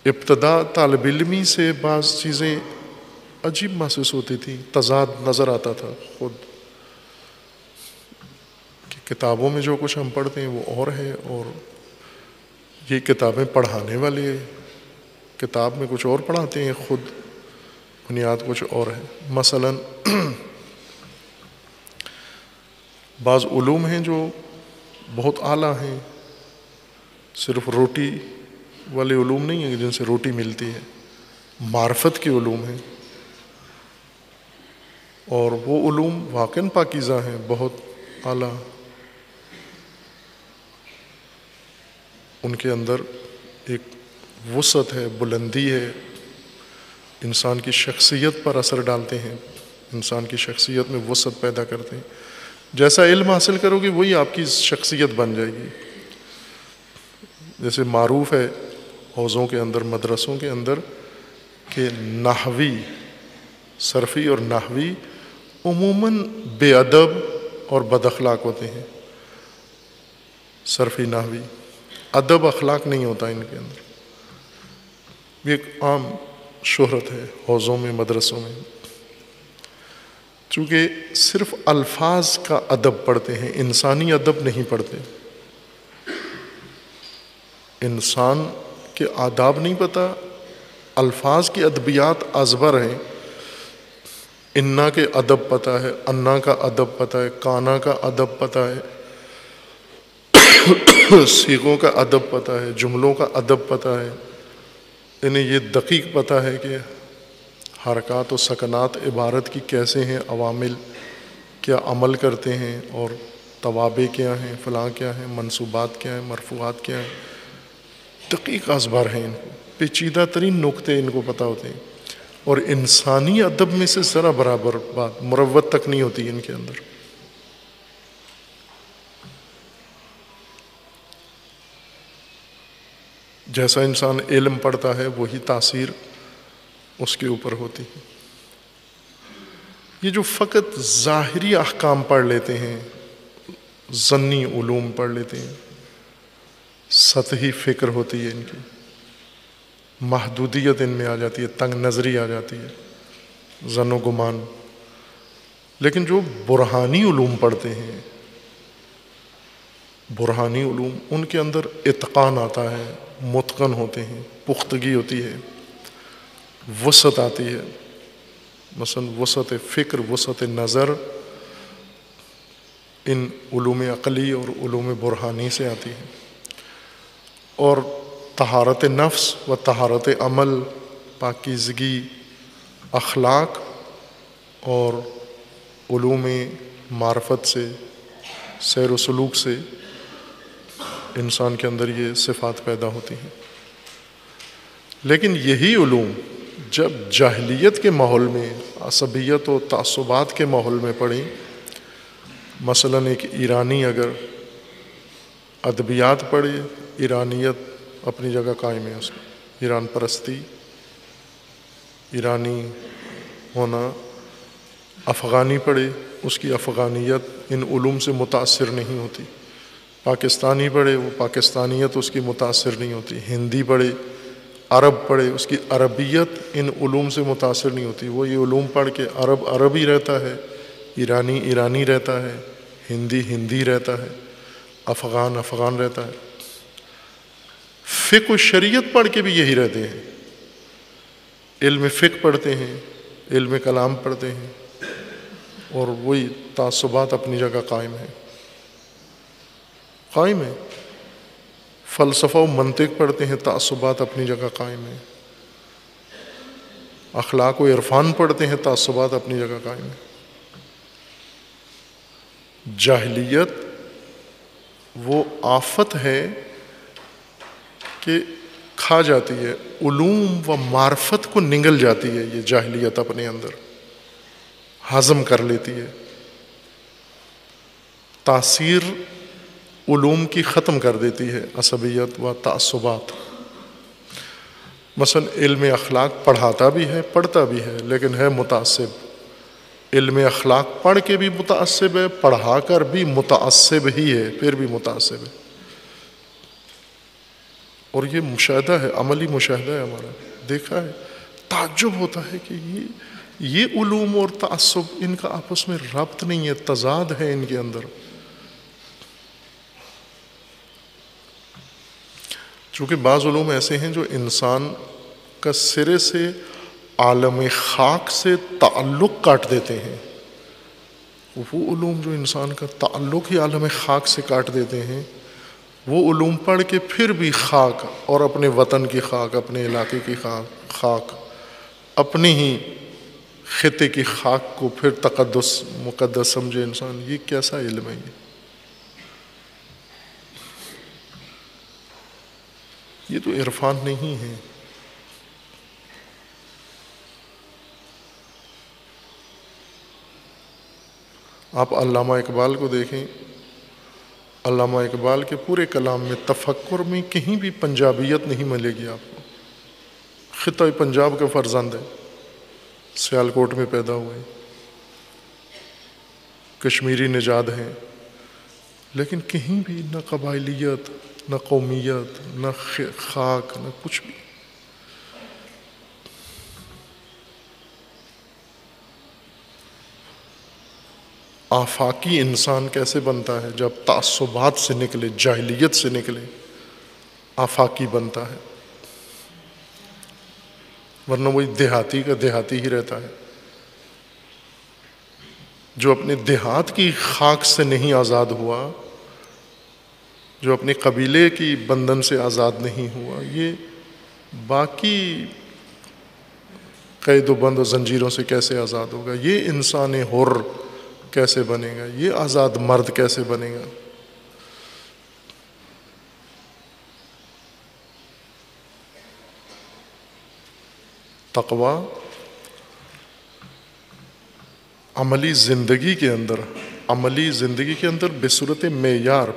ابتدا طالب علمی سے بعض چیزیں عجیب محسوس ہوتی تھی، تضاد نظر آتا تھا خود کہ کتابوں میں جو کچھ ہم پڑھتے ہیں وہ اور ہے، اور یہ کتابیں پڑھانے والے کتاب میں کچھ اور پڑھاتے ہیں، خود بنیاد کچھ اور ہے۔ مثلا بعض علوم ہیں جو بہت اعلیٰ ہیں، صرف روٹی والے علوم نہیں ہیں جن سے روٹی ملتی ہے، معرفت کے علوم ہیں، اور وہ علوم واقعاً پاکیزہ ہیں، بہت اعلیٰ، ان کے اندر ایک وسعت ہے، بلندی ہے، انسان کی شخصیت پر اثر ڈالتے ہیں، انسان کی شخصیت میں وسعت پیدا کرتے ہیں۔ جیسا علم حاصل کرو گے وہی آپ کی شخصیت بن جائے گی۔ جیسے معروف ہے حوضوں کے اندر، مدرسوں کے اندر، کہ نحوی، صرفی اور نحوی عموماً بے ادب اور بد اخلاق ہوتے ہیں۔ صرفی، نحوی، ادب اخلاق نہیں ہوتا ان کے اندر، یہ ایک عام شہرت ہے حوضوں میں، مدرسوں میں، چونکہ صرف الفاظ کا ادب پڑھتے ہیں، انسانی ادب نہیں پڑھتے، انسان کے آداب نہیں پتہ، الفاظ کی ادبیات ازبر ہیں، انا کے ادب پتہ ہے، انا کا ادب پتہ ہے، کانا کا ادب پتہ ہے، صیغوں کا ادب پتہ ہے، جملوں کا ادب پتہ ہے، انہیں یہ دقیق پتہ ہے کہ حرکات و سکنات عبارت کی کیسے ہیں، عوامل کیا عمل کرتے ہیں، اور توابع کیا ہیں، فلاں کیا ہیں، منصوبات کیا ہیں، مرفوعات کیا ہیں، دقیق ازبار ہیں، ان کو پیچیدہ ترین نقطے ان کو پتہ ہوتے ہیں، اور انسانی ادب میں سے ذرا برابر بات مروت تک نہیں ہوتی ان کے اندر۔ جیسا انسان علم پڑھتا ہے وہی تاثیر اس کے اوپر ہوتی ہے۔ یہ جو فقط ظاہری احکام پڑھ لیتے ہیں، ظنی علوم پڑھ لیتے ہیں، سطحی فکر ہوتی ہے ان کی، محدودیت ان میں آ جاتی ہے، تنگ نظری آ جاتی ہے، ظن و گمان۔ لیکن جو برہانی علوم پڑھتے ہیں، برہانی علوم، ان کے اندر اتقان آتا ہے، متقن ہوتے ہیں، پختگی ہوتی ہے، وسعت آتی ہے، مثلا وسعت فکر، وسعت نظر ان علوم عقلی اور علوم برہانی سے آتی ہے، اور طہارت نفس و طہارت عمل، پاکیزگی اخلاق اور علوم معرفت سے، سیر و سلوک سے انسان کے اندر یہ صفات پیدا ہوتی ہیں۔ لیکن یہی علوم جب جاہلیت کے ماحول میں، عصبیت و تعصبات کے ماحول میں پڑھی، مثلا ایک ایرانی اگر ادبیات پڑھے، ایرانیت اپنی جگہ قائم ہے، اس میں ایران پرستی، ایرانی ہونا، افغانی پڑھے، اس کی افغانیت ان علوم سے متاثر نہیں ہوتی، پاکستانی پڑھے، وہ پاکستانیت اس کی متاثر نہیں ہوتی، ہندی پڑھے، عرب پڑھے، اس کی عربیت ان علوم سے متاثر نہیں ہوتی، وہ یہ علوم پڑھ کے عرب عربی رہتا ہے، ایرانی ایرانی رہتا ہے، ہندی ہندی رہتا ہے، افغان افغان رہتا ہے۔ فقہ و شریعت پڑھ کے بھی یہی رہتے ہیں، علم فقہ پڑھتے ہیں، علم کلام پڑھتے ہیں، اور وہی تعصبات اپنی جگہ قائم ہیں، قائم ہیں۔ فلسفہ و منطق پڑھتے ہیں، تعصبات اپنی جگہ قائم ہیں۔ اخلاق و عرفان پڑھتے ہیں، تعصبات اپنی جگہ قائم ہیں۔ جاہلیت وہ آفت ہے کہ کھا جاتی ہے، علوم و معرفت کو نگل جاتی ہے، یہ جاہلیت اپنے اندر ہضم کر لیتی ہے، تاثیر علوم کی ختم کر دیتی ہے، عصبیت و تعصبات۔ مثلا علم اخلاق پڑھاتا بھی ہے، پڑھتا بھی ہے، لیکن ہے متعصب، علم اخلاق پڑھ کے بھی متعصب ہے، پڑھا کر بھی متعصب ہی ہے، پھر بھی متعصب ہے۔ اور یہ مشاہدہ ہے، عملی مشاہدہ ہے ہمارا، دیکھا ہے، تعجب ہوتا ہے کہ یہ علوم اور تعصب ان کا آپس میں ربط نہیں ہے، تضاد ہے ان کے اندر۔ چونکہ بعض علوم ایسے ہیں جو انسان کا سرے سے عالم خاک سے تعلق کاٹ دیتے ہیں، وہ علوم جو انسان کا تعلق ہی عالم خاک سے کاٹ دیتے ہیں، وہ علوم پڑھ کے پھر بھی خاک اور اپنے وطن کی خاک، اپنے علاقے کی خاک، اپنے ہی خطے کی خاک کو پھر تقدس مقدس سمجھے انسان۔ یہ کیسا علم ہے؟ یہ تو عرفان نہیں ہے۔ آپ علامہ اقبال کو دیکھیں، علامہ اقبال کے پورے کلام میں تفکر میں کہیں بھی پنجابیت نہیں ملے گی آپ کو۔ خطہ پنجاب کا فرزند ہے، سیالکوٹ میں پیدا ہوئے، کشمیری نژاد ہیں، لیکن کہیں بھی نہ قبائلیت، نہ قومیت، نہ خاک، نہ کچھ بھی۔ آفاقی انسان کیسے بنتا ہے؟ جب تعصبات سے نکلے، جاہلیت سے نکلے، آفاقی بنتا ہے، ورنہ وہی دیہاتی کا دیہاتی ہی رہتا ہے۔ جو اپنے دیہات کی خاک سے نہیں آزاد ہوا، جو اپنے قبیلے کی بندھن سے آزاد نہیں ہوا، یہ باقی قید و بند و زنجیروں سے کیسے آزاد ہوگا؟ یہ انسان حر کیسے بنے گا؟ یہ آزاد مرد کیسے بنے گا؟ تقویٰ عملی زندگی کے اندر بصورت معیار